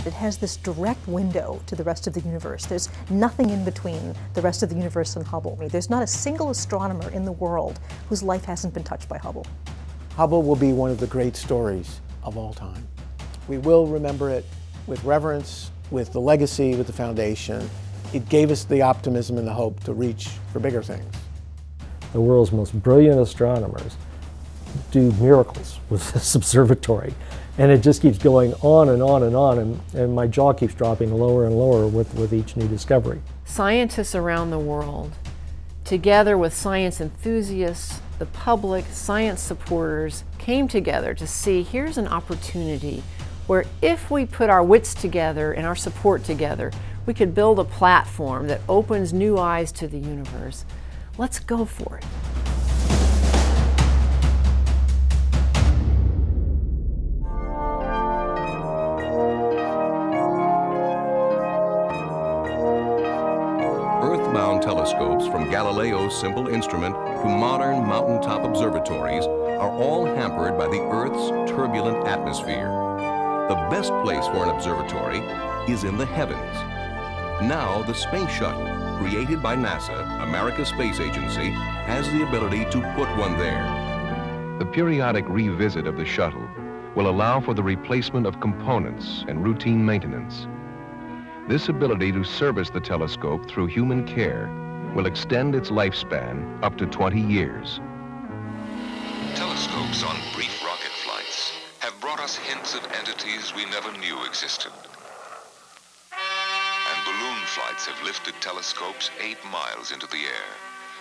It has this direct window to the rest of the universe. There's nothing in between the rest of the universe and Hubble. I mean, there's not a single astronomer in the world whose life hasn't been touched by Hubble. Hubble will be one of the great stories of all time. We will remember it with reverence, with the legacy, with the foundation. It gave us the optimism and the hope to reach for bigger things. The world's most brilliant astronomers do miracles with this observatory. And it just keeps going on and on and on, and my jaw keeps dropping lower and lower with each new discovery. Scientists around the world, together with science enthusiasts, the public, science supporters, came together to see here's an opportunity where if we put our wits together and our support together, we could build a platform that opens new eyes to the universe. Let's go for it. Earthbound telescopes from Galileo's simple instrument to modern mountaintop observatories are all hampered by the Earth's turbulent atmosphere. The best place for an observatory is in the heavens. Now the space shuttle, created by NASA, America's space agency, has the ability to put one there. The periodic revisit of the shuttle will allow for the replacement of components and routine maintenance. This ability to service the telescope through human care will extend its lifespan up to 20 years. Telescopes on brief rocket flights have brought us hints of entities we never knew existed. And balloon flights have lifted telescopes 8 miles into the air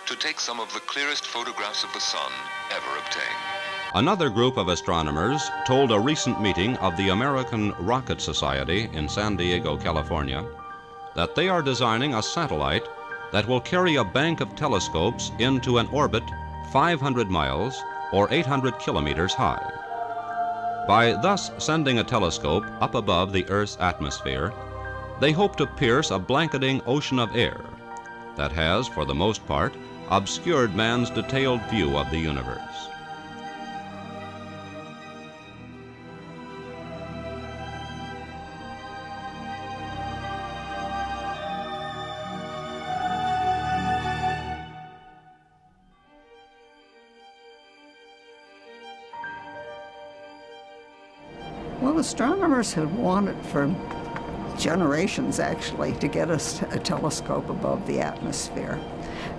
to take some of the clearest photographs of the sun ever obtained. Another group of astronomers told a recent meeting of the American Rocket Society in San Diego, California, that they are designing a satellite that will carry a bank of telescopes into an orbit 500 miles or 800 kilometers high. By thus sending a telescope up above the Earth's atmosphere, they hope to pierce a blanketing ocean of air that has, for the most part, obscured man's detailed view of the universe. Well, astronomers had wanted for generations, actually, to get us a telescope above the atmosphere.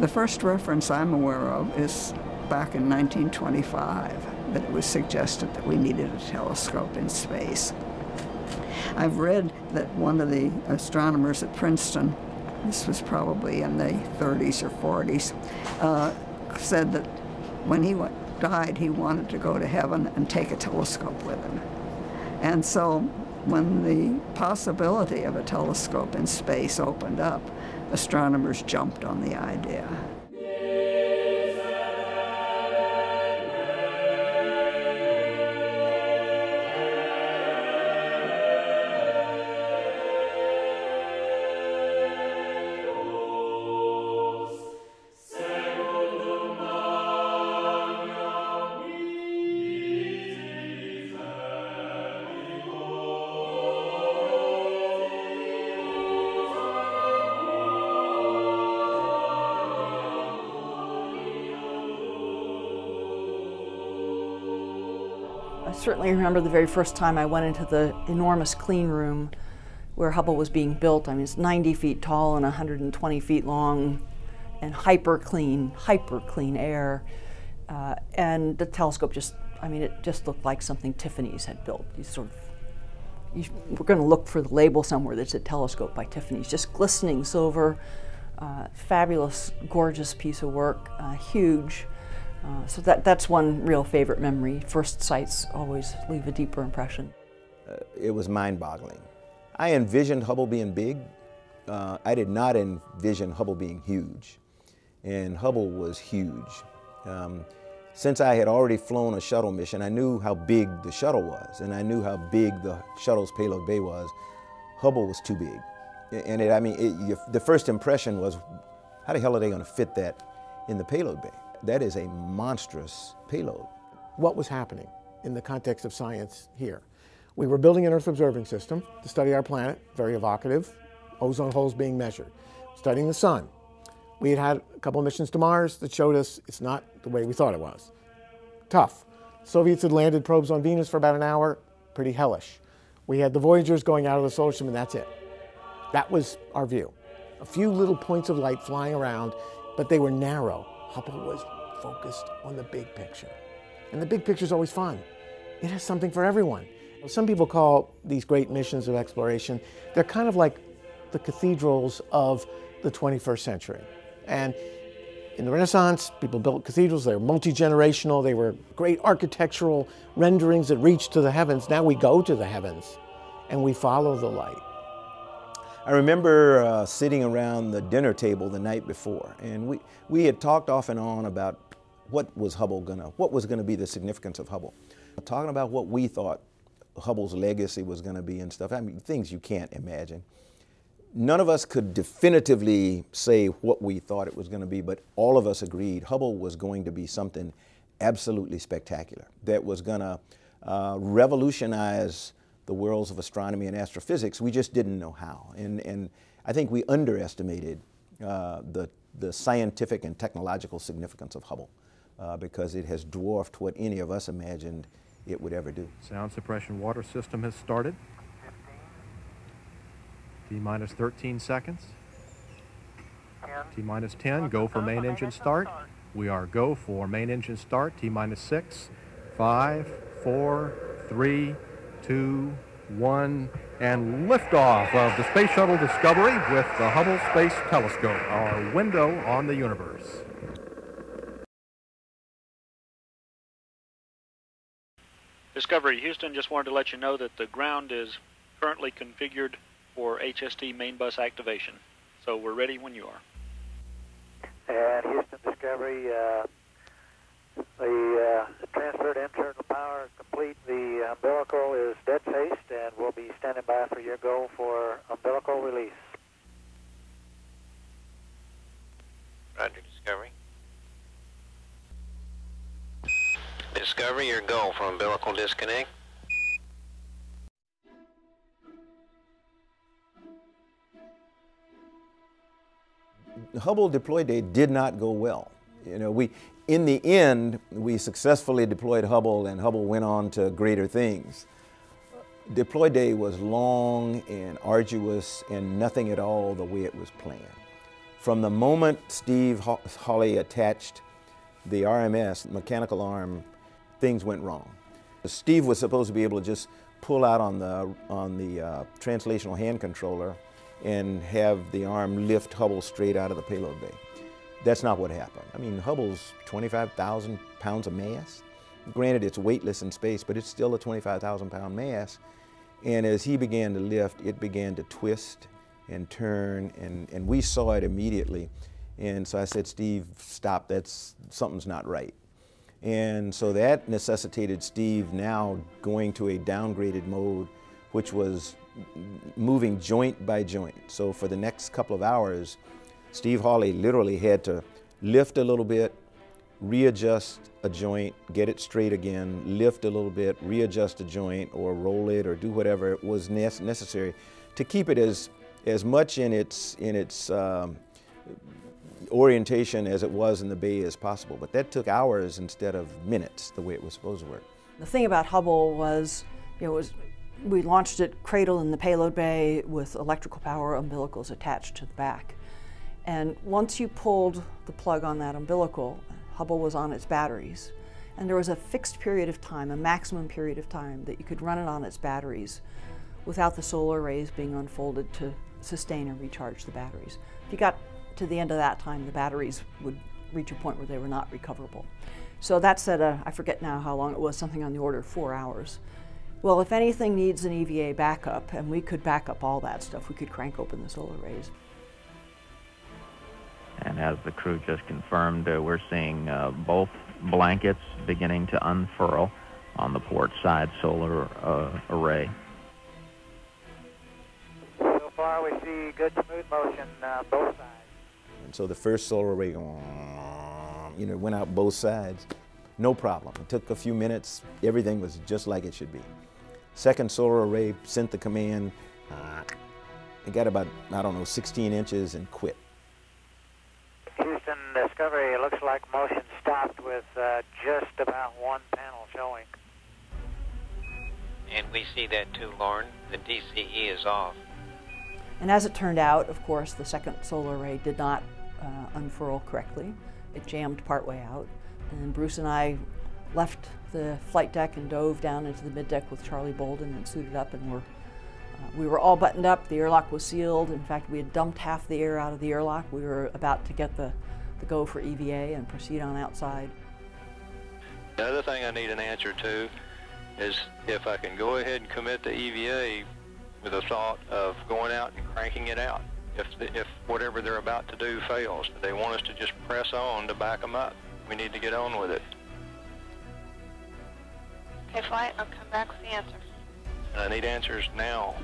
The first reference I'm aware of is back in 1925, that it was suggested that we needed a telescope in space. I've read that one of the astronomers at Princeton, this was probably in the 30s or 40s, said that when he died, he wanted to go to heaven and take a telescope with him. And so when the possibility of a telescope in space opened up, astronomers jumped on the idea. I certainly remember the very first time I went into the enormous clean room where Hubble was being built. I mean, it's 90 feet tall and 120 feet long, and hyper clean air. And the telescope just, I mean, it just looked like something Tiffany's had built. We're going to look for the label somewhere that's a telescope by Tiffany's. Just glistening silver, fabulous, gorgeous piece of work, huge. So that's one real favorite memory. First sights always leave a deeper impression. It was mind-boggling. I envisioned Hubble being big. I did not envision Hubble being huge. And Hubble was huge. Since I had already flown a shuttle mission, I knew how big the shuttle was, and I knew how big the shuttle's payload bay was. Hubble was too big. And the first impression was, how the hell are they going to fit that in the payload bay? That is a monstrous payload. What was happening in the context of science here? We were building an Earth observing system to study our planet, very evocative, ozone holes being measured, studying the sun. We had had a couple of missions to Mars that showed us it's not the way we thought it was. Tough. Soviets had landed probes on Venus for about an hour, pretty hellish. We had the Voyagers going out of the solar system, and that's it. That was our view. A few little points of light flying around, but they were narrow. Hubble was focused on the big picture. And the big picture is always fun. It has something for everyone. Some people call these great missions of exploration, they're kind of like the cathedrals of the 21st century. And in the Renaissance, people built cathedrals. They were multi-generational. They were great architectural renderings that reached to the heavens. Now we go to the heavens and we follow the light. I remember sitting around the dinner table the night before, and we had talked off and on about what was gonna be the significance of Hubble. Talking about what we thought Hubble's legacy was gonna be and stuff. I mean, things you can't imagine. None of us could definitively say what we thought it was going to be, but all of us agreed Hubble was going to be something absolutely spectacular that was going to revolutionize the worlds of astronomy and astrophysics. We just didn't know how. And I think we underestimated the scientific and technological significance of Hubble because it has dwarfed what any of us imagined it would ever do. Sound suppression water system has started. T-minus 13 seconds. T-minus 10, go for main engine start. We are go for main engine start. T-minus 6, 5, 4, 3, 2, 1, and liftoff of the Space Shuttle Discovery with the Hubble Space Telescope, our window on the universe. Discovery Houston, just wanted to let you know that the ground is currently configured for HST main bus activation. So we're ready when you are. And Houston Discovery, the transferred internal power complete. The umbilical is dead faced, and we'll be standing by for your go for umbilical release. Roger, Discovery. Discovery, your go for umbilical disconnect. Hubble deploy day did not go well. You know, in the end, we successfully deployed Hubble, and Hubble went on to greater things. Deploy day was long and arduous and nothing at all the way it was planned. From the moment Steve Hawley attached the RMS, mechanical arm, things went wrong. Steve was supposed to be able to just pull out on the translational hand controller and have the arm lift Hubble straight out of the payload bay. That's not what happened. I mean, Hubble's 25,000 pounds of mass. Granted, it's weightless in space, but it's still a 25,000 pound mass. And as he began to lift, it began to twist and turn, and we saw it immediately. And so I said, Steve, stop, something's not right. And so that necessitated Steve now going to a downgraded mode, which was moving joint by joint. So for the next couple of hours, Steve Hawley literally had to lift a little bit, readjust a joint, get it straight again, lift a little bit, readjust a joint, or roll it, or do whatever was necessary to keep it as much in its orientation as it was in the bay as possible. But that took hours instead of minutes, the way it was supposed to work. The thing about Hubble was, we launched it cradle in the payload bay with electrical power umbilicals attached to the back. And once you pulled the plug on that umbilical, Hubble was on its batteries. And there was a fixed period of time, a maximum period of time, that you could run it on its batteries without the solar rays being unfolded to sustain and recharge the batteries. If you got to the end of that time, the batteries would reach a point where they were not recoverable. So that said, I forget now how long it was, something on the order of 4 hours. Well, if anything needs an EVA backup, and we could back up all that stuff, we could crank open the solar rays. And as the crew just confirmed, we're seeing both blankets beginning to unfurl on the port side solar array. So far we see good smooth motion both sides. And so the first solar array, went out both sides. No problem. It took a few minutes. Everything was just like it should be. Second solar array sent the command. It got about, I don't know, 16 inches and quit. Houston, Discovery, it looks like motion stopped with just about one panel showing. And we see that too, Lauren. The DCE is off. And as it turned out, of course, the second solar array did not unfurl correctly. It jammed partway out. And Bruce and I left the flight deck and dove down into the middeck with Charlie Bolden and suited up, and we were all buttoned up. The airlock was sealed. In fact, we had dumped half the air out of the airlock. We were about to get the go for EVA and proceed on outside. The other thing I need an answer to is if I can go ahead and commit to EVA with a thought of going out and cranking it out. If whatever they're about to do fails, they want us to just press on to back them up. We need to get on with it. Okay, flight, I'll come back with the answers. I need answers now.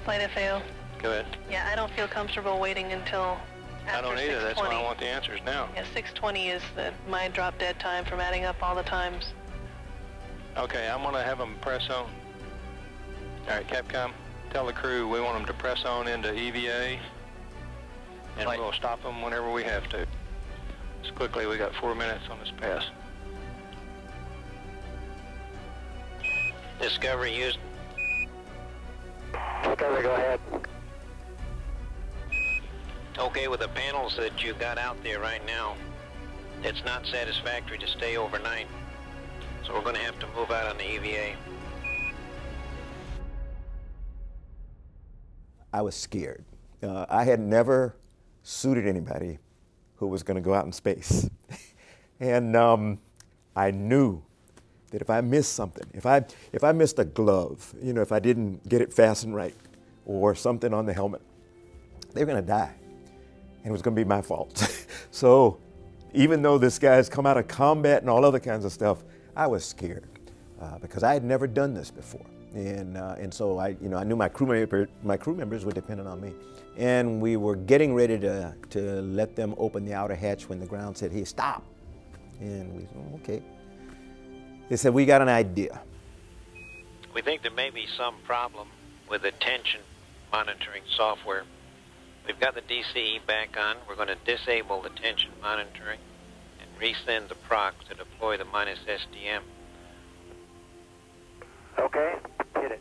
Flight FAO. Go ahead. Yeah, I don't feel comfortable waiting until after I don't either. 6:20. That's why I want the answers now. Yeah, 6:20 is my drop dead time from adding up all the times. Okay, I'm going to have them press on. All right, Capcom, tell the crew we want them to press on into EVA, and we'll stop them whenever we have to. Just quickly, we got 4 minutes on this pass. Discovery used. Discovery, go ahead. Okay, with the panels that you got out there right now, it's not satisfactory to stay overnight. So we're going to have to move out on the EVA. I was scared. I had never suited anybody who was going to go out in space. And I knew that if I missed something, if I missed a glove, you know, if I didn't get it fastened right, or something on the helmet, they were going to die. And it was going to be my fault. So even though this guy's come out of combat and all other kinds of stuff, I was scared because I had never done this before. And so I knew my crew members were dependent on me. And we were getting ready to let them open the outer hatch when the ground said, hey, stop. And we said, oh, okay. They said, we got an idea. We think there may be some problem with the tension monitoring software. We've got the DCE back on. We're going to disable the tension monitoring and resend the procs to deploy the -SDM. Okay, hit it.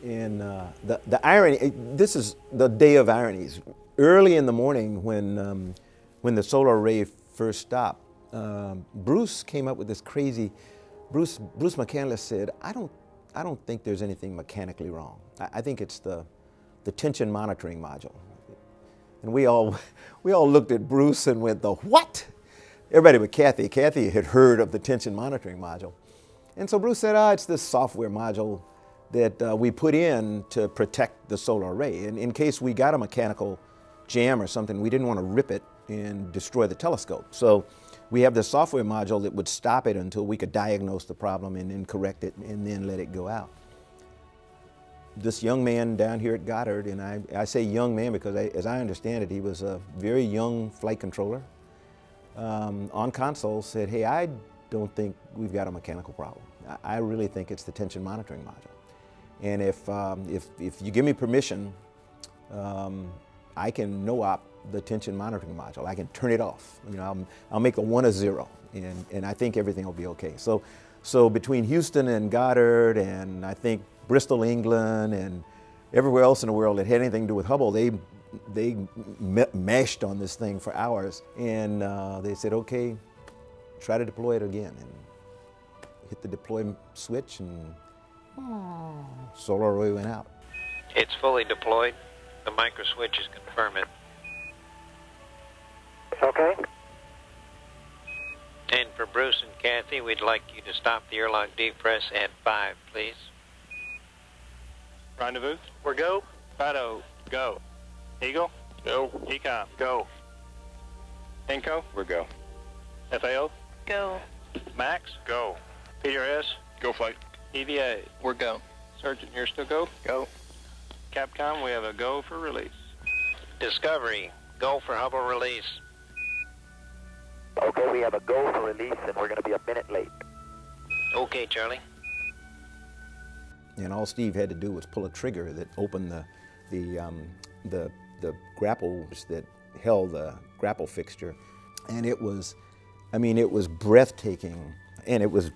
And the irony, this is the day of ironies. Early in the morning when the solar array first stopped, Bruce came up with this crazy, Bruce McCandless said, I don't think there's anything mechanically wrong. I think it's the tension monitoring module. And we all looked at Bruce and went, the what? Everybody but Kathy. Kathy had heard of the tension monitoring module. And so Bruce said, it's this software module that we put in to protect the solar array. And in case we got a mechanical jam or something, we didn't want to rip it and destroy the telescope. So we have the software module that would stop it until we could diagnose the problem and then correct it and then let it go out. This young man down here at Goddard, and I say young man because as I understand it, he was a very young flight controller, on console said, hey, I don't think we've got a mechanical problem. I really think it's the tension monitoring module. And if you give me permission, I can no-op the tension monitoring module. I can turn it off. You know, I'll make the 1 a 0, and I think everything will be okay. So between Houston and Goddard, and I think Bristol, England, and everywhere else in the world that had anything to do with Hubble, they mashed on this thing for hours, and they said, okay, try to deploy it again, and hit the deploy switch, and solar array went out. It's fully deployed. The micro switches confirm it. Okay. And for Bruce and Kathy, we'd like you to stop the airlock depress at 5, please. Rendezvous. We're go. Fido. Go. Eagle. Go. Ecom. Go. Inco. We're go. FAO. Go. Max. Go. PRS. Go flight. EVA. We're go. Sergeant, you're still go? Go. Capcom, we have a go for release. Discovery. Go for Hubble release. Okay, we have a go for release, and we're going to be a minute late. Okay, Charlie. And all Steve had to do was pull a trigger that opened the grapples that held the grapple fixture. And it was, I mean, it was breathtaking, and it was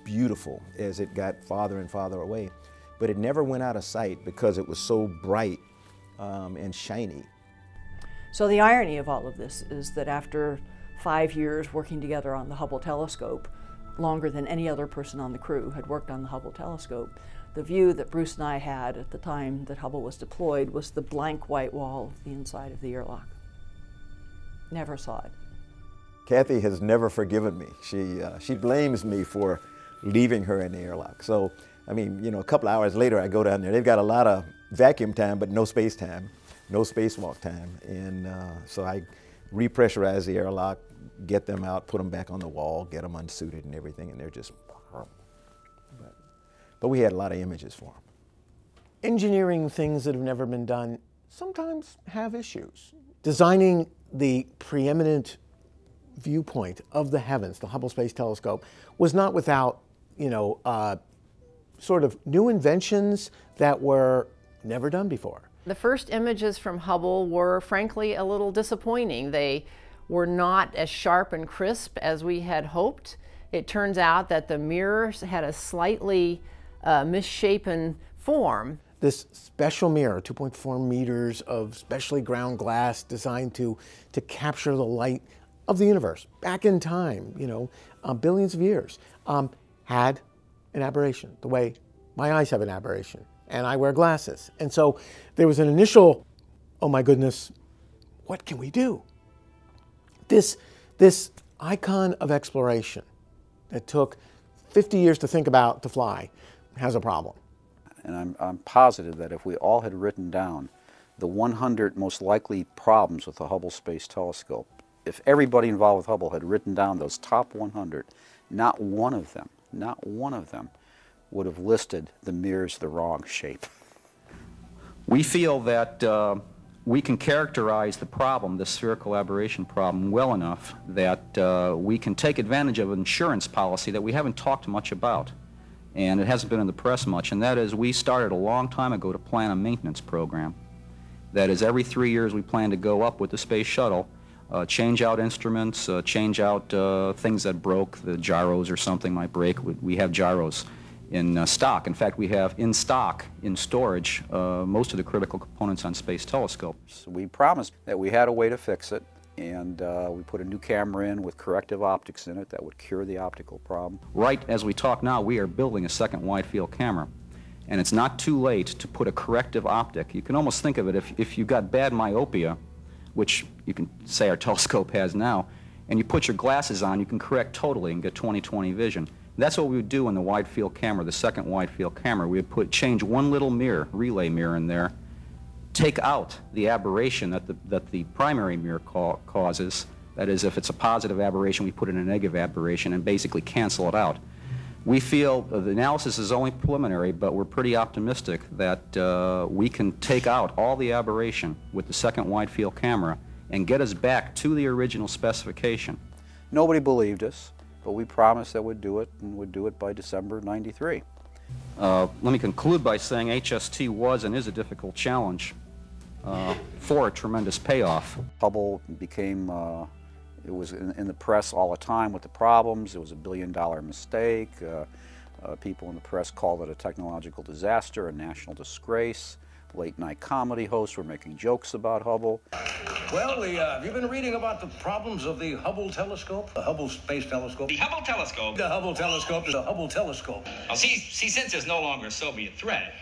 beautiful as it got farther and farther away. But it never went out of sight because it was so bright and shiny. So the irony of all of this is that after 5 years working together on the Hubble telescope, longer than any other person on the crew had worked on the Hubble telescope, the view that Bruce and I had at the time that Hubble was deployed was the blank white wall of the inside of the airlock. Never saw it. Kathy has never forgiven me. She blames me for leaving her in the airlock. So, I mean, you know, a couple hours later I go down there. They've got a lot of vacuum time, but no space time, no spacewalk time. And so I repressurize the airlock, get them out, put them back on the wall, get them unsuited and everything, and they're just, but we had a lot of images for them. Engineering things that have never been done sometimes have issues. Designing the preeminent viewpoint of the heavens, the Hubble Space Telescope, was not without, you know, sort of new inventions that were never done before. The first images from Hubble were frankly a little disappointing. They were not as sharp and crisp as we had hoped. It turns out that the mirrors had a slightly misshapen form. This special mirror, 2.4 meters of specially ground glass designed to capture the light of the universe back in time, you know, billions of years, had an aberration, the way my eyes have an aberration, and I wear glasses. And so there was an initial, oh my goodness, what can we do? This icon of exploration that took 50 years to think about to fly has a problem. And I'm positive that if we all had written down the 100 most likely problems with the Hubble Space Telescope, if everybody involved with Hubble had written down those top 100, not one of them would have listed the mirrors the wrong shape. We feel that we can characterize the problem, the spherical aberration problem, well enough that we can take advantage of an insurance policy that we haven't talked much about, and it hasn't been in the press much, and that is we started a long time ago to plan a maintenance program. That is, every 3 years we plan to go up with the space shuttle, change out instruments, change out things that broke, the gyros or something might break. We have gyros in stock. In fact, we have in stock, in storage, most of the critical components on Space Telescope. So we promised that we had a way to fix it, and we put a new camera in with corrective optics in it that would cure the optical problem. Right as we talk now, we are building a second wide field camera, and it's not too late to put a corrective optic. You can almost think of it if you've got bad myopia, which you can say our telescope has now, and you put your glasses on, you can correct totally and get 20/20 vision. That's what we would do in the wide field camera, the second wide field camera. We would change one little mirror, relay mirror in there, take out the aberration that the primary mirror causes. That is, if it's a positive aberration, we put in a negative aberration and basically cancel it out. We feel the analysis is only preliminary, but we're pretty optimistic that we can take out all the aberration with the second wide field camera and get us back to the original specification. Nobody believed us, but we promised that we'd do it, and would do it by December '93. Let me conclude by saying HST was and is a difficult challenge for a tremendous payoff. Hubble became, it was in the press all the time with the problems. It was a billion-dollar mistake. People in the press called it a technological disaster, a national disgrace. Late-night comedy hosts were making jokes about Hubble. Well, have you been reading about the problems of the Hubble telescope? The Hubble Space Telescope? The Hubble telescope? The Hubble telescope is the Hubble telescope. Well, see, since there's no longer a Soviet threat,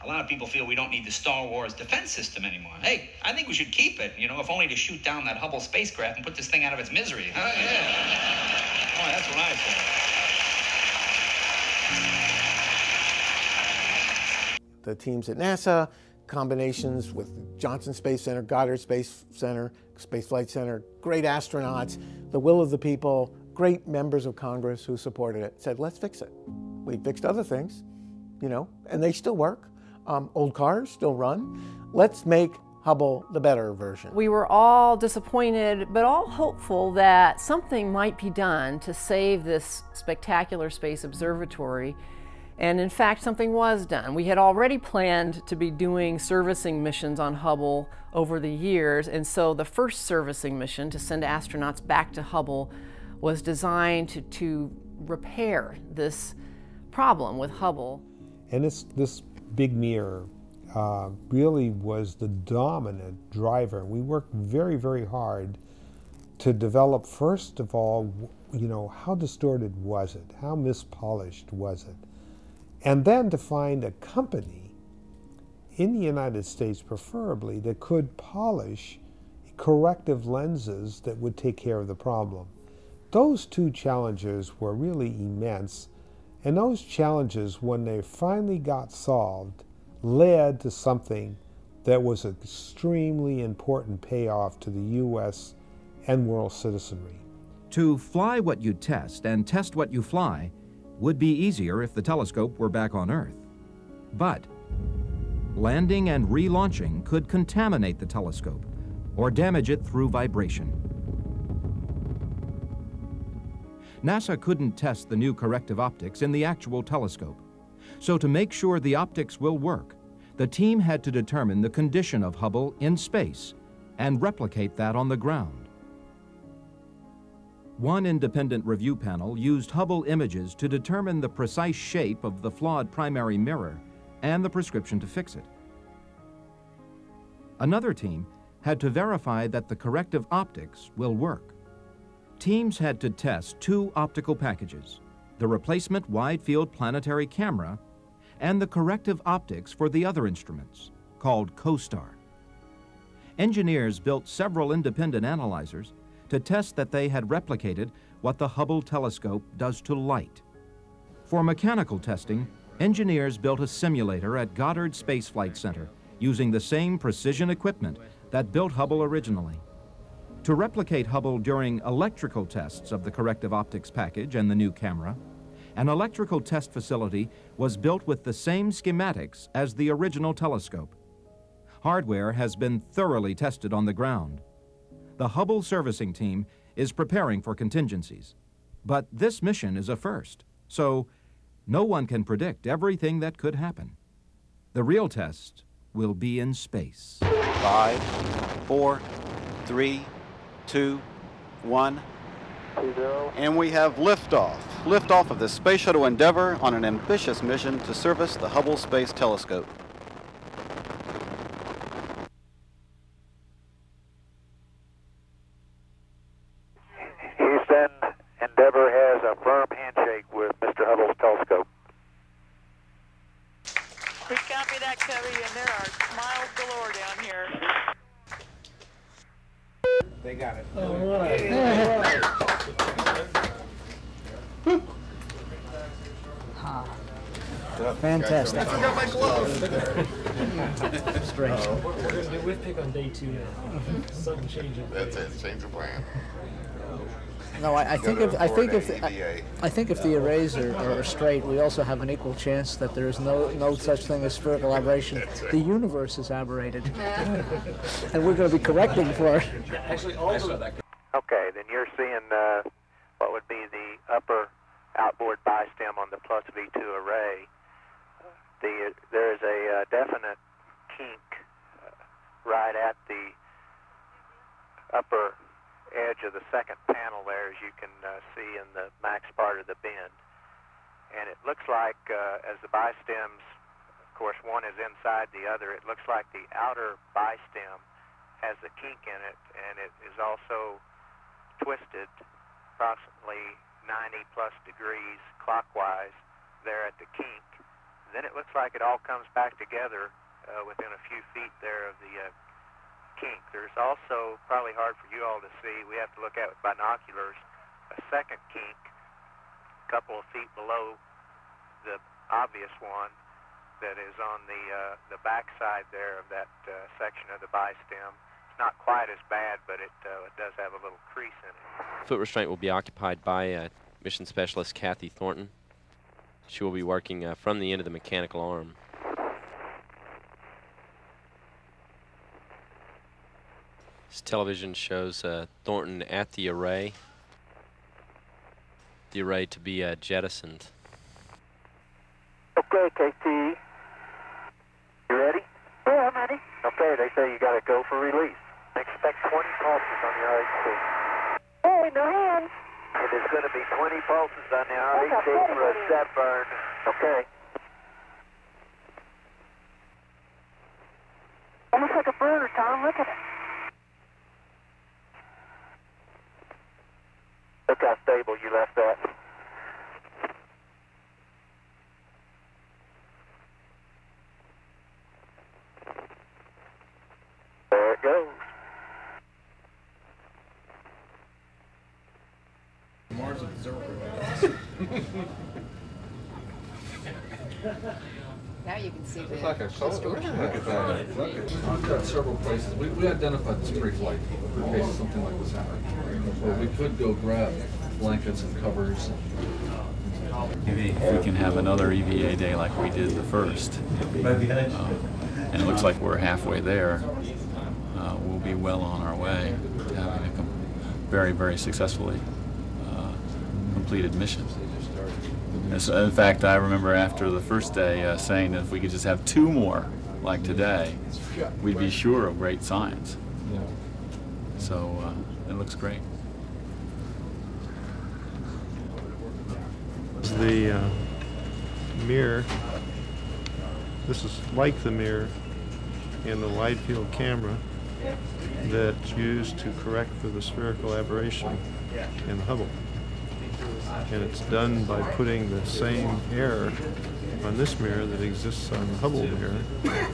a lot of people feel we don't need the Star Wars defense system anymore. Hey, I think we should keep it, you know, if only to shoot down that Hubble spacecraft and put this thing out of its misery. Huh? Yeah. Oh, that's what I say. The teams at NASA, combinations with Johnson Space Center, Goddard Space Center, Space Flight Center, great astronauts, the will of the people, great members of Congress who supported it, said, let's fix it. We fixed other things, you know, and they still work. Old cars still run. Let's make Hubble the better version. We were all disappointed, but all hopeful that something might be done to save this spectacular space observatory. And in fact, something was done. We had already planned to be doing servicing missions on Hubble over the years, and so the first servicing mission to send astronauts back to Hubble was designed to repair this problem with Hubble. And this big mirror really was the dominant driver. We worked very, very hard to develop, first of all, you know, how distorted was it? How mispolished was it? And then to find a company in the United States, preferably, that could polish corrective lenses that would take care of the problem. Those two challenges were really immense, and those challenges, when they finally got solved, led to something that was an extremely important payoff to the U.S. and world citizenry. To fly what you test and test what you fly would be easier if the telescope were back on Earth. But landing and relaunching could contaminate the telescope or damage it through vibration. NASA couldn't test the new corrective optics in the actual telescope. So to make sure the optics will work, the team had to determine the condition of Hubble in space and replicate that on the ground. One independent review panel used Hubble images to determine the precise shape of the flawed primary mirror and the prescription to fix it. Another team had to verify that the corrective optics will work. Teams had to test two optical packages, the replacement wide-field planetary camera and the corrective optics for the other instruments, called CoStar. Engineers built several independent analyzers to test that they had replicated what the Hubble telescope does to light. For mechanical testing, engineers built a simulator at Goddard Space Flight Center using the same precision equipment that built Hubble originally. To replicate Hubble during electrical tests of the corrective optics package and the new camera, an electrical test facility was built with the same schematics as the original telescope. Hardware has been thoroughly tested on the ground. The Hubble servicing team is preparing for contingencies. But this mission is a first, so no one can predict everything that could happen. The real test will be in space. 5, 4, 3, 2, 1. And we have liftoff. Liftoff of the Space Shuttle Endeavour on an ambitious mission to service the Hubble Space Telescope. Houston, Endeavour has a firm handshake with Mr. Hubble's telescope. We copy that, Cubby, and there are smiles galore down here. They got it. All right. Fantastic. I forgot my glove. Strange. We're going to do whip pick on day 2 now. Sudden change of That's it. Change the plan. No, I think if the arrays are straight, we also have an equal chance that there is no such thing as spherical aberration. The universe is aberrated, and we're going to be correcting for it. Actually, also that. Okay, then you're seeing what would be the upper outboard bistem on the plus V2 array. There is a definite kink right at the upper edge of the second panel there, as you can see in the max part of the bend. And it looks like, as the bistems, of course, one is inside the other, it looks like the outer bistem has a kink in it, and it is also twisted approximately 90 plus degrees clockwise there at the kink. Then it looks like it all comes back together within a few feet there of the kink. There's also, probably hard for you all to see, we have to look at with binoculars, a second kink a couple of feet below the obvious one that is on the back side there of that section of the bistem. It's not quite as bad, but it does have a little crease in it. Foot restraint will be occupied by mission specialist Kathy Thornton. She will be working from the end of the mechanical arm. This television shows Thornton at the array to be jettisoned. Okay, KT. You ready? Yeah, I'm ready. Okay, they say you got to go for release. Expect 20 pulses on the RHC. Hey, no hands. And there's going to be 20 pulses on the RHC for a set burn. Okay. Almost like a burner, Tom. Look at it. Look how stable you left that. There it goes. Mars at 0. Now you can see It's like a solar. Look at that. Look at that. I've got several places. We identified this pre-flight in case something like this happened. Where we could go grab blankets and covers. Maybe if we can have another EVA day like we did the first, and it looks like we're halfway there, we'll be well on our way to having a very, very successfully completed mission. In fact, I remember after the first day saying that if we could just have 2 more like today, we'd be sure of great science. So it looks great. The mirror, this is like the mirror in the wide field camera that's used to correct for the spherical aberration in Hubble. And it's done by putting the same error on this mirror that exists on the Hubble mirror,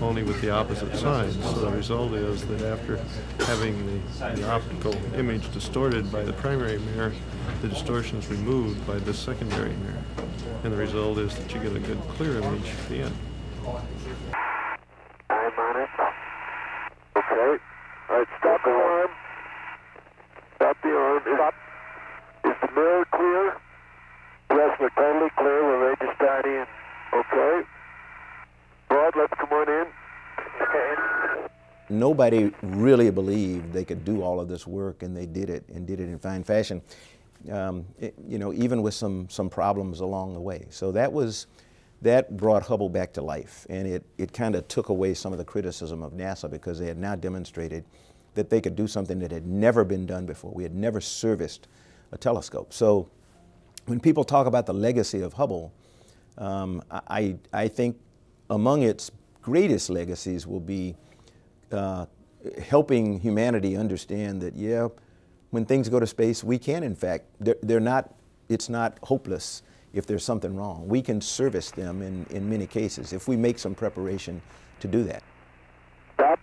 only with the opposite signs. So the result is that after having the optical image distorted by the primary mirror, the distortion is removed by this secondary mirror. And the result is that you get a good clear image at the end. I'm on it. Okay. All right, stop the arm. Stop the arm. Is the mirror clear? Yes, we're totally clear. We're ready to start in. Okay. Rod, let's come on in. Okay. Nobody really believed they could do all of this work, and they did it, and did it in fine fashion. You know, even with some problems along the way. So that brought Hubble back to life, and it kind of took away some of the criticism of NASA, because they had now demonstrated that they could do something that had never been done before. We had never serviced a telescope. So when people talk about the legacy of Hubble, I think among its greatest legacies will be helping humanity understand that, yeah, when things go to space, we can, in fact, it's not hopeless if there's something wrong. We can service them in many cases if we make some preparation to do that. Stop.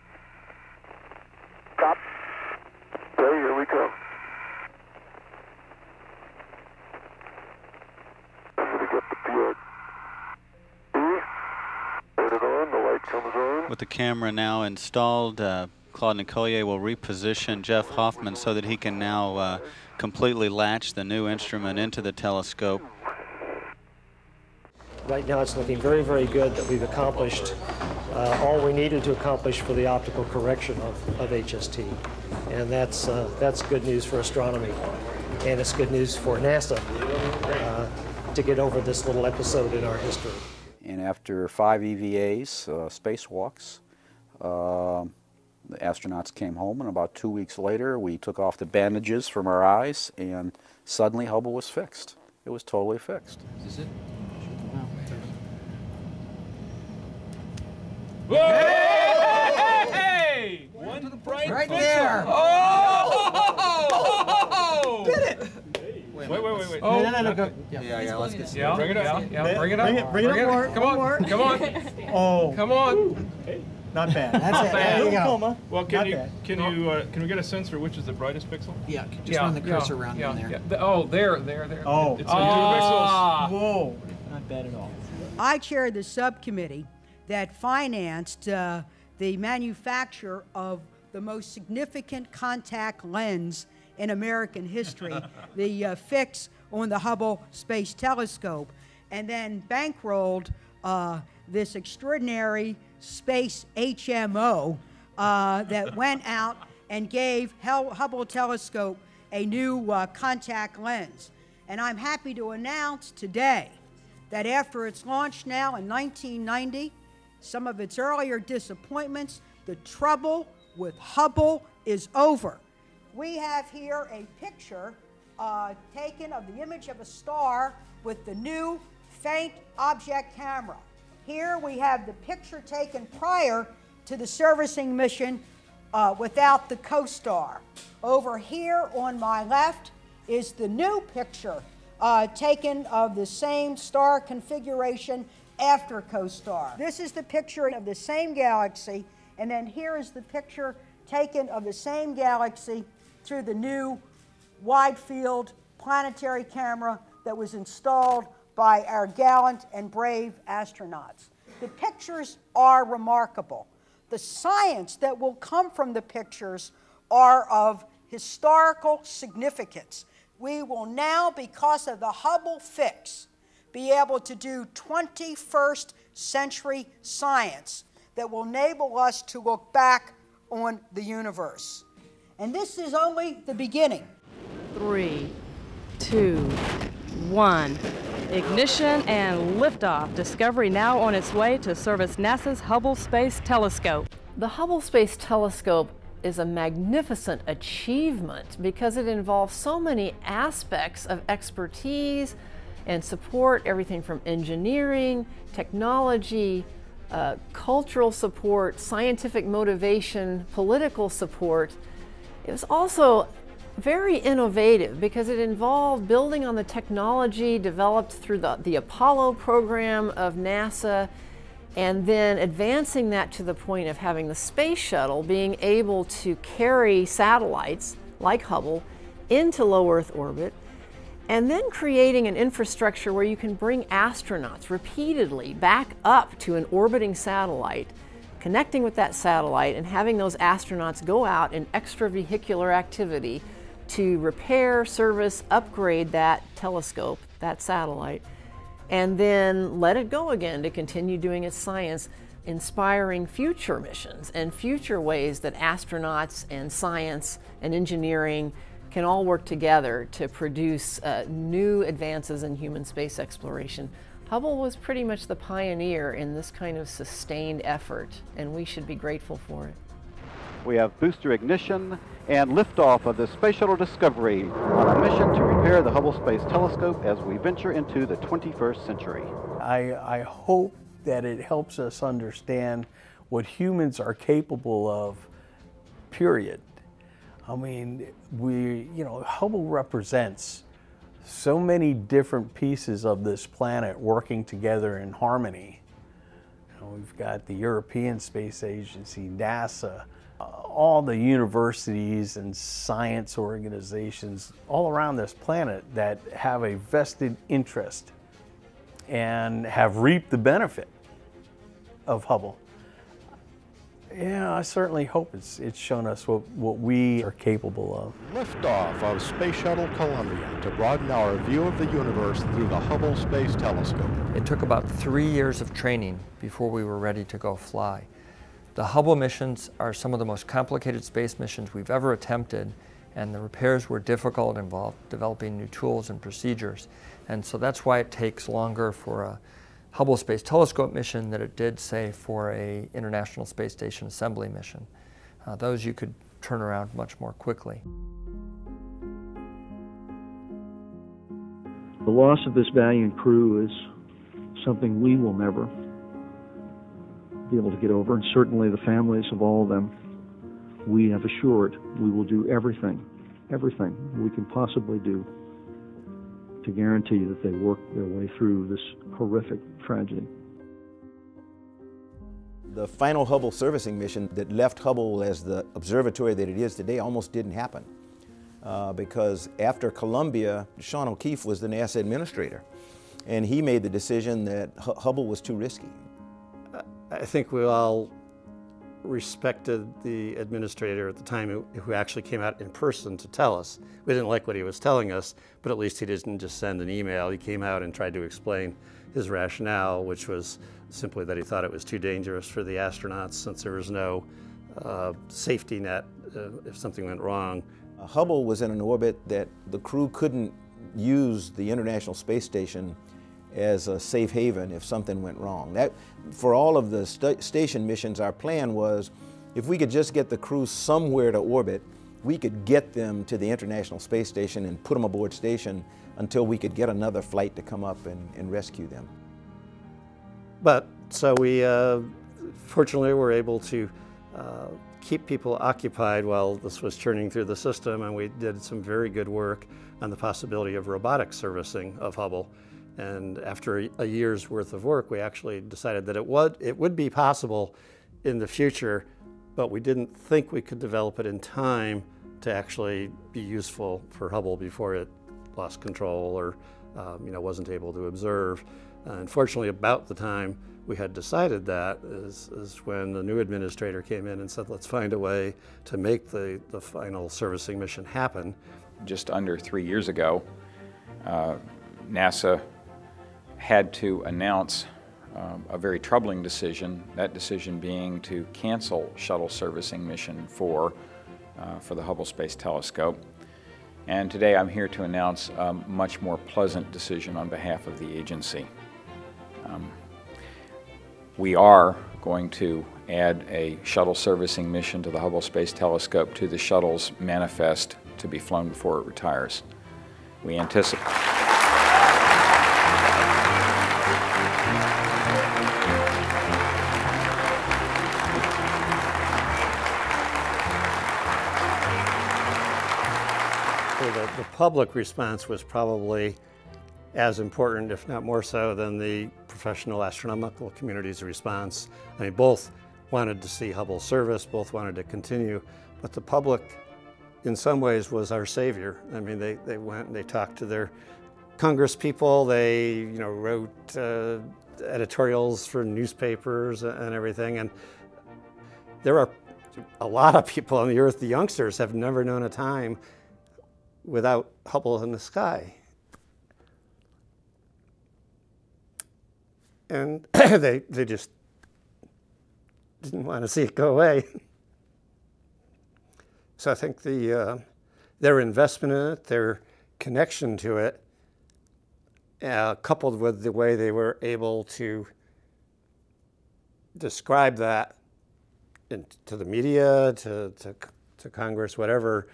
Stop. Okay, here we come. I'm going to get the field. Turn it on, the light comes on. With the camera now installed, Claude Nicollier will reposition Jeff Hoffman so that he can now completely latch the new instrument into the telescope. Right now it's looking very, very good that we've accomplished all we needed to accomplish for the optical correction of HST. And that's good news for astronomy. And it's good news for NASA to get over this little episode in our history. And after 5 EVAs, spacewalks, the astronauts came home, and about 2 weeks later we took off the bandages from our eyes, and suddenly Hubble was fixed. It was totally fixed. Is it? Hey! One right there! Oh! Did it! Wait. Oh, no, go. Yeah, let's get Yeah. Bring it up. Yeah, bring it up. Bring it up more. Come on. Come on. Oh. Come on. Not bad. That's it. There you go. Well, can we get a sense for which is the brightest pixel? Yeah, just run the cursor around in there. Oh, there. Oh. It's 2 pixels. Whoa. Not bad at all. I chaired the subcommittee that financed the manufacture of the most significant contact lens in American history, the fix on the Hubble Space Telescope, and then bankrolled this extraordinary space HMO that went out and gave Hubble Telescope a new contact lens. And I'm happy to announce today that after its launch now in 1990, some of its earlier disappointments, the trouble with Hubble is over. We have here a picture taken of the image of a star with the new faint object camera. Here we have the picture taken prior to the servicing mission without the co-star. Over here on my left is the new picture taken of the same star configuration after co-star. This is the picture of the same galaxy, and then here is the picture taken of the same galaxy through the new wide-field planetary camera that was installed by our gallant and brave astronauts. The pictures are remarkable. The science that will come from the pictures are of historical significance. We will now, because of the Hubble fix, be able to do 21st century science that will enable us to look back on the universe. And this is only the beginning. 3, 2, 1. Ignition and liftoff. Discovery now on its way to service NASA's Hubble Space Telescope. The Hubble Space Telescope is a magnificent achievement because it involves so many aspects of expertise and support, everything from engineering, technology, cultural support, scientific motivation, political support. It was also very innovative because it involved building on the technology developed through the Apollo program of NASA, and then advancing that to the point of having the space shuttle being able to carry satellites like Hubble into low Earth orbit, and then creating an infrastructure where you can bring astronauts repeatedly back up to an orbiting satellite, connecting with that satellite and having those astronauts go out in extravehicular activity to repair, service, upgrade that telescope, that satellite, and then let it go again to continue doing its science, inspiring future missions and future ways that astronauts and science and engineering can all work together to produce new advances in human space exploration. Hubble was pretty much the pioneer in this kind of sustained effort, and we should be grateful for it. We have booster ignition and liftoff of the Space Shuttle Discovery on a mission to repair the Hubble Space Telescope as we venture into the 21st century. I hope that it helps us understand what humans are capable of, period. I mean, Hubble represents so many different pieces of this planet working together in harmony. We've got the European Space Agency, NASA, all the universities and science organizations all around this planet that have a vested interest and have reaped the benefit of Hubble. Yeah, I certainly hope it's shown us what we are capable of. Liftoff of Space Shuttle Columbia to broaden our view of the universe through the Hubble Space Telescope. It took about 3 years of training before we were ready to go fly. The Hubble missions are some of the most complicated space missions we've ever attempted, and the repairs were difficult, involved developing new tools and procedures. And so that's why it takes longer for a Hubble Space Telescope mission than it did, say, for a International Space Station assembly mission. Those you could turn around much more quickly. The loss of this valiant crew is something we will never be able to get over, and certainly the families of all of them, we have assured we will do everything we can possibly do to guarantee that they work their way through this horrific tragedy. The final Hubble servicing mission that left Hubble as the observatory that it is today almost didn't happen because after Columbia, Sean O'Keefe was the NASA administrator, and he made the decision that Hubble was too risky. I think we all respected the administrator at the time who actually came out in person to tell us. We didn't like what he was telling us, but at least he didn't just send an email. He came out and tried to explain his rationale, which was simply that he thought it was too dangerous for the astronauts since there was no safety net if something went wrong. Hubble was in an orbit that the crew couldn't use the International Space Station as a safe haven if something went wrong. That, for all of the station missions, our plan was if we could just get the crew somewhere to orbit, we could get them to the International Space Station and put them aboard station until we could get another flight to come up and rescue them. But so we fortunately were able to keep people occupied while this was churning through the system, and we did some very good work on the possibility of robotic servicing of Hubble. And after a year's worth of work, we actually decided that it would be possible in the future, but we didn't think we could develop it in time to actually be useful for Hubble before it lost control or wasn't able to observe. Unfortunately, about the time we had decided that is when the new administrator came in and said, let's find a way to make the final servicing mission happen. Just under 3 years ago, NASA had to announce a very troubling decision, that decision being to cancel shuttle servicing mission 4 for the Hubble Space Telescope. And today I'm here to announce a much more pleasant decision on behalf of the agency. We are going to add a shuttle servicing mission to the Hubble Space Telescope to the shuttle's manifest to be flown before it retires. We anticipate. The public response was probably as important, if not more so, than the professional astronomical community's response. I mean, both wanted to see Hubble service, both wanted to continue, but the public, in some ways, was our savior. I mean, they went and they talked to their Congress people, they wrote editorials for newspapers and everything, and there are a lot of people on the Earth, the youngsters, have never known a time without Hubble in the sky. And they just didn't want to see it go away. So I think their investment in it, their connection to it, coupled with the way they were able to describe that to the media, to Congress, whatever,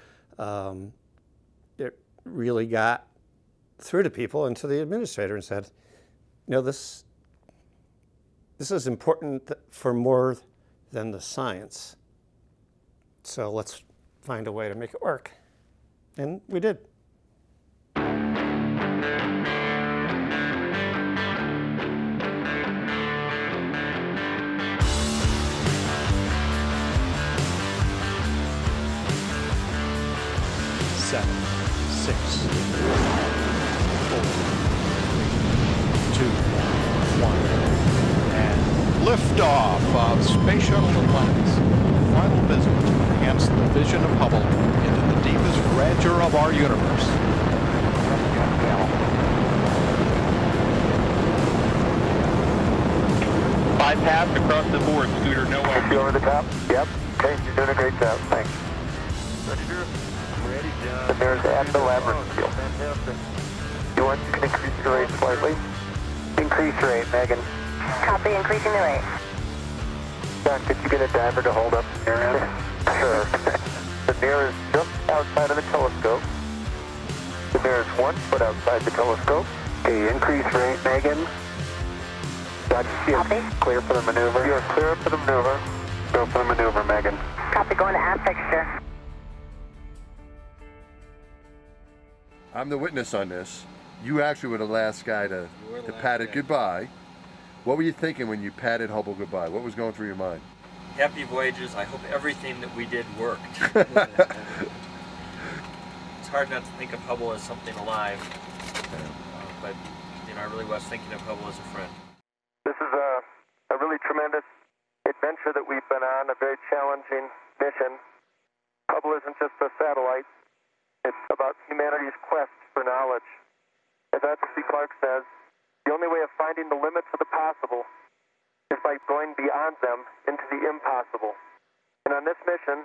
it really got through to people and to the administrator and said, this is important for more than the science. So let's find a way to make it work. And we did. Seven, 6, 5, 4, 3, 2, 1, and liftoff of Space Shuttle Atlantis. Final visit to enhance the vision of Hubble into the deepest grandeur of our universe. Bypass across the board, Scooter, no way. You over the top? Yep. Okay, you're doing a great job. Thanks. Ready, Drew? Ready, John. And there's at the labyrinth field. Fantastic. You want to increase the rate slightly? Increase rate, Megan. Copy, increasing the rate. John, could you get a diver to hold up the mirror? Sure. The mirror is just outside of the telescope. The mirror is 1 foot outside the telescope. Okay, increase rate, Megan. Copy. Clear for the maneuver. You are clear for the maneuver. Go for the maneuver, Megan. Copy, going to aft fixture. I'm the witness on this. You actually were the last guy to pat it goodbye. What were you thinking when you patted Hubble goodbye? What was going through your mind? Happy voyages. I hope everything that we did worked. It's hard not to think of Hubble as something alive, but I really was thinking of Hubble as a friend. This is a really tremendous adventure that we've been on, a very challenging mission. Hubble isn't just a satellite. It's about humanity's quest for knowledge. As Arthur C. Clarke says, the only way of finding the limits of the possible is by going beyond them into the impossible. And on this mission,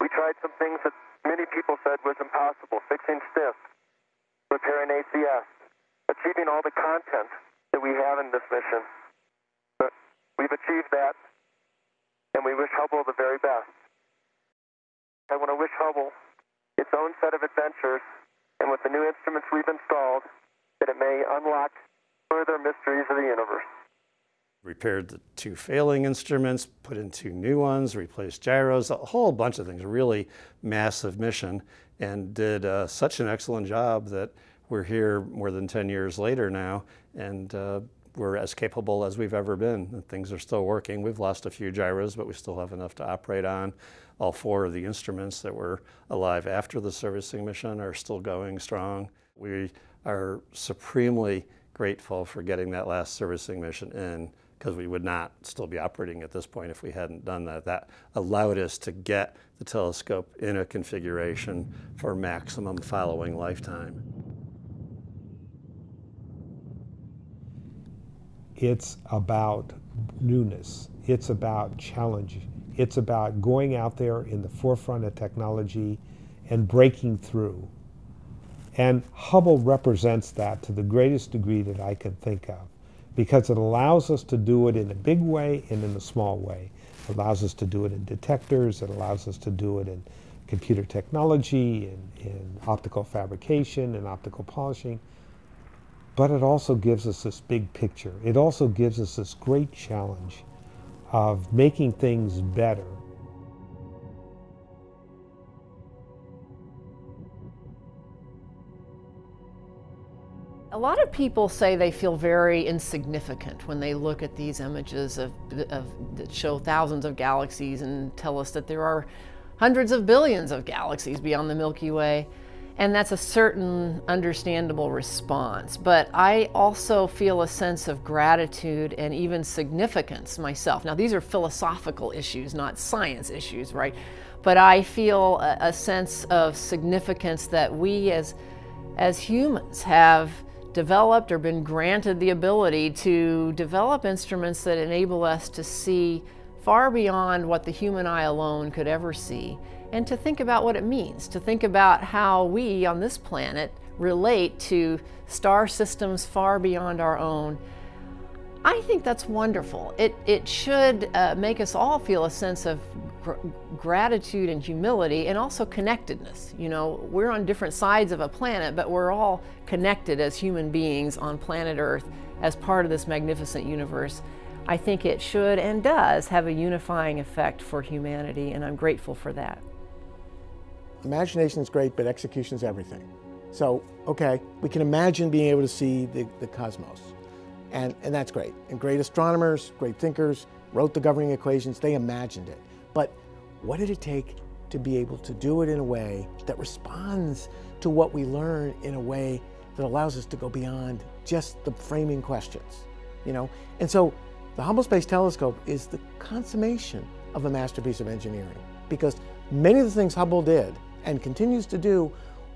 we tried some things that many people said was impossible: fixing STSci, repairing ACS, achieving all the content that we have in this mission. But we've achieved that, and we wish Hubble the very best. I want to wish Hubble its own set of adventures, and with the new instruments we've installed, that it may unlock further mysteries of the universe. Repaired the 2 failing instruments, put in 2 new ones, replaced gyros, a whole bunch of things, a really massive mission, and did such an excellent job that we're here more than 10 years later now, and we're as capable as we've ever been. Things are still working. We've lost a few gyros, but we still have enough to operate on. All 4 of the instruments that were alive after the servicing mission are still going strong. We are supremely grateful for getting that last servicing mission in, because we would not still be operating at this point if we hadn't done that. That allowed us to get the telescope in a configuration for maximum following lifetime. It's about newness. It's about challenge. It's about going out there in the forefront of technology and breaking through. And Hubble represents that to the greatest degree that I can think of, because it allows us to do it in a big way and in a small way. It allows us to do it in detectors. It allows us to do it in computer technology, in optical fabrication, and optical polishing. But it also gives us this big picture. It also gives us this great challenge of making things better. A lot of people say they feel very insignificant when they look at these images that show thousands of galaxies and tell us that there are hundreds of billions of galaxies beyond the Milky Way. And that's a certain understandable response. But I also feel a sense of gratitude and even significance myself. Now, these are philosophical issues, not science issues, right? But I feel a sense of significance that we as humans have developed or been granted the ability to develop instruments that enable us to see far beyond what the human eye alone could ever see, and to think about what it means, to think about how we on this planet relate to star systems far beyond our own. I think that's wonderful. It should make us all feel a sense of gratitude and humility, and also connectedness. You know, we're on different sides of a planet, but we're all connected as human beings on planet Earth as part of this magnificent universe. I think it should and does have a unifying effect for humanity, and I'm grateful for that. Imagination is great, but execution is everything. So, okay, we can imagine being able to see the cosmos, and that's great. And great astronomers, great thinkers, wrote the governing equations, they imagined it. But what did it take to be able to do it in a way that responds to what we learn in a way that allows us to go beyond just the framing questions, you know? And so the Hubble Space Telescope is the consummation of a masterpiece of engineering, because many of the things Hubble did and continues to do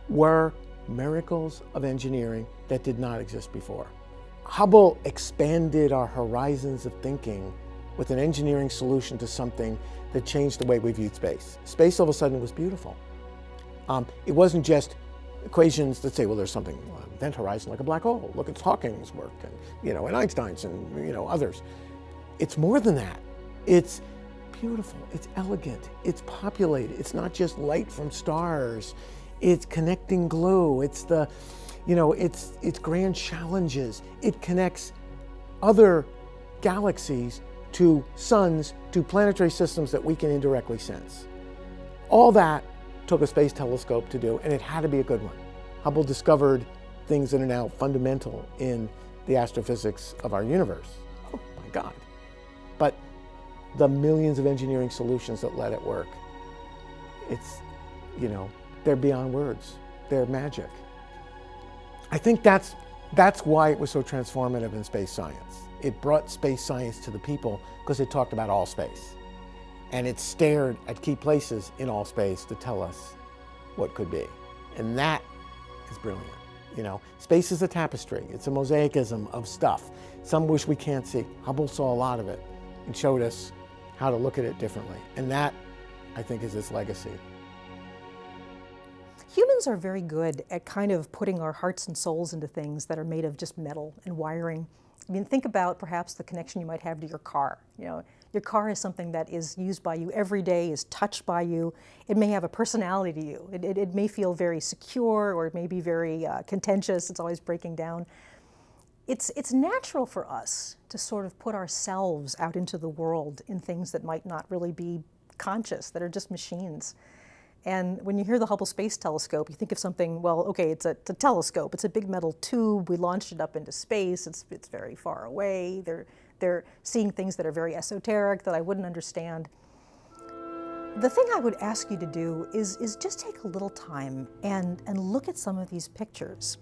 were miracles of engineering that did not exist before. Hubble expanded our horizons of thinking with an engineering solution to something that changed the way we viewed space. Space all of a sudden was beautiful. It wasn't just equations that say, well, there's something, event horizon like a black hole. Look at Hawking's work, and you know, and Einstein's, and you know, others. It's more than that. It's beautiful, it's elegant, it's populated. It's not just light from stars. It's connecting glue. It's the, you know, it's grand challenges. It connects other galaxies to suns, to planetary systems that we can indirectly sense. All that took a space telescope to do, and it had to be a good one. Hubble discovered things that are now fundamental in the astrophysics of our universe. Oh my God. But the millions of engineering solutions that let it work, it's, you know, they're beyond words. They're magic. I think that's why it was so transformative in space science. It brought space science to the people because it talked about all space. And it stared at key places in all space to tell us what could be. And that is brilliant. You know, space is a tapestry. It's a mosaicism of stuff. Some wish we can't see. Hubble saw a lot of it and showed us how to look at it differently. And that, I think, is its legacy. Humans are very good at kind of putting our hearts and souls into things that are made of just metal and wiring. I mean, think about perhaps the connection you might have to your car. You know, your car is something that is used by you every day, is touched by you. It may have a personality to you. It may feel very secure, or it may be very contentious. It's always breaking down. It's natural for us to sort of put ourselves out into the world in things that might not really be conscious, that are just machines. And when you hear the Hubble Space Telescope, you think of something, well, okay, it's a telescope. It's a big metal tube. We launched it up into space. It's very far away. They're seeing things that are very esoteric that I wouldn't understand. The thing I would ask you to do is just take a little time and look at some of these pictures,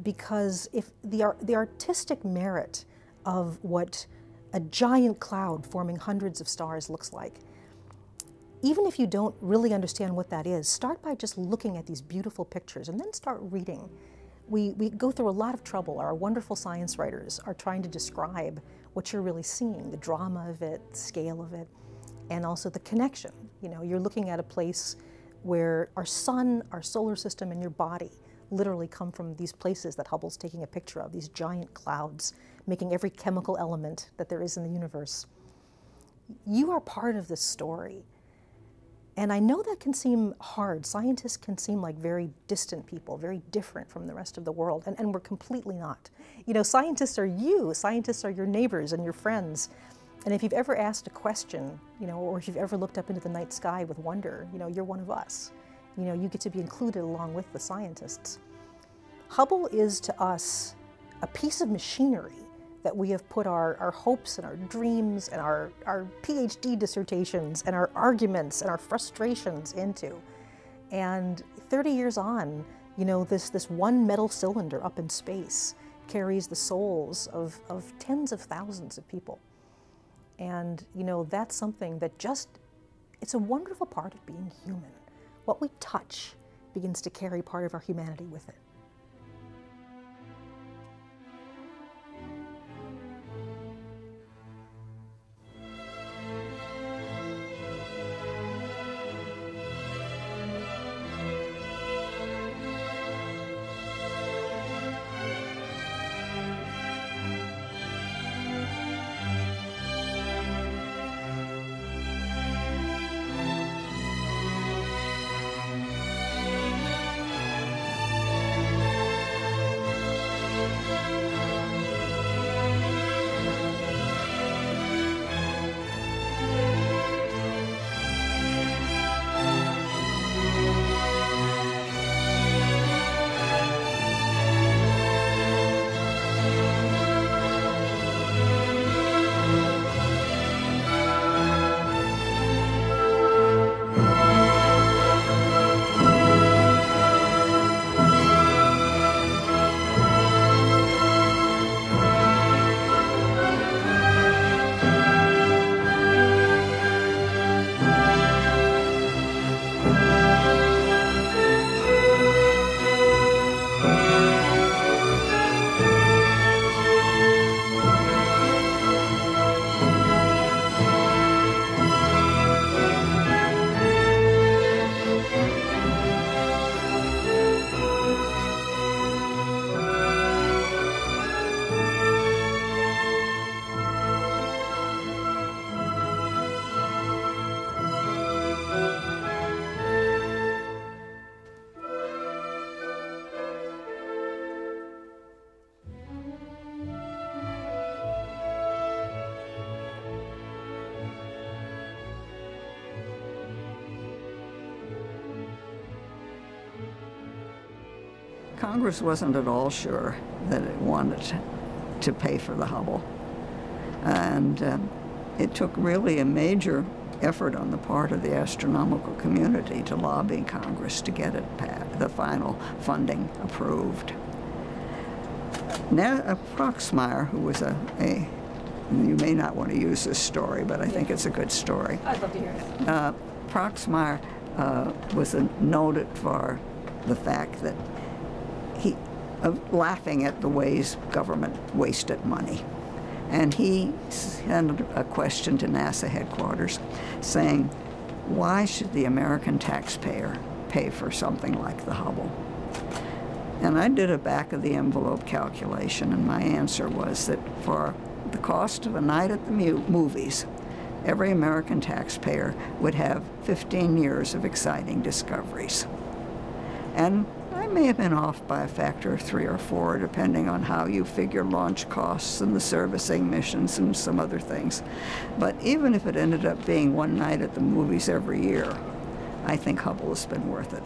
because if the artistic merit of what a giant cloud forming hundreds of stars looks like, even if you don't really understand what that is, start by just looking at these beautiful pictures and then start reading. We go through a lot of trouble. Our wonderful science writers are trying to describe what you're really seeing, the drama of it, the scale of it, and also the connection. You know, you're looking at a place where our sun, our solar system, and your body literally come from these places that Hubble's taking a picture of, these giant clouds, making every chemical element that there is in the universe. You are part of this story. And I know that can seem hard. Scientists can seem like very distant people, very different from the rest of the world, and we're completely not. You know, scientists are you. Scientists are your neighbors and your friends. And if you've ever asked a question, you know, or if you've ever looked up into the night sky with wonder, you know, you're one of us. You know, you get to be included along with the scientists. Hubble is to us a piece of machinery that we have put our hopes and our dreams and our PhD dissertations and our arguments and our frustrations into. And 30 years on, you know, this one metal cylinder up in space carries the souls of tens of thousands of people. And, you know, that's something that it's a wonderful part of being human. What we touch begins to carry part of our humanity with it. Congress wasn't at all sure that it wanted to pay for the Hubble. And it took really a major effort on the part of the astronomical community to lobby Congress to get it the final funding approved. Proxmire, who was you may not want to use this story, but I think it's a good story. I'd love to hear it. Proxmire was noted for the fact that laughing at the ways government wasted money. And he sent a question to NASA headquarters saying, why should the American taxpayer pay for something like the Hubble? And I did a back-of-the-envelope calculation, and my answer was that for the cost of a night at the movies, every American taxpayer would have 15 years of exciting discoveries. And I may have been off by a factor of 3 or 4, depending on how you figure launch costs and the servicing missions and some other things. But even if it ended up being one night at the movies every year, I think Hubble has been worth it.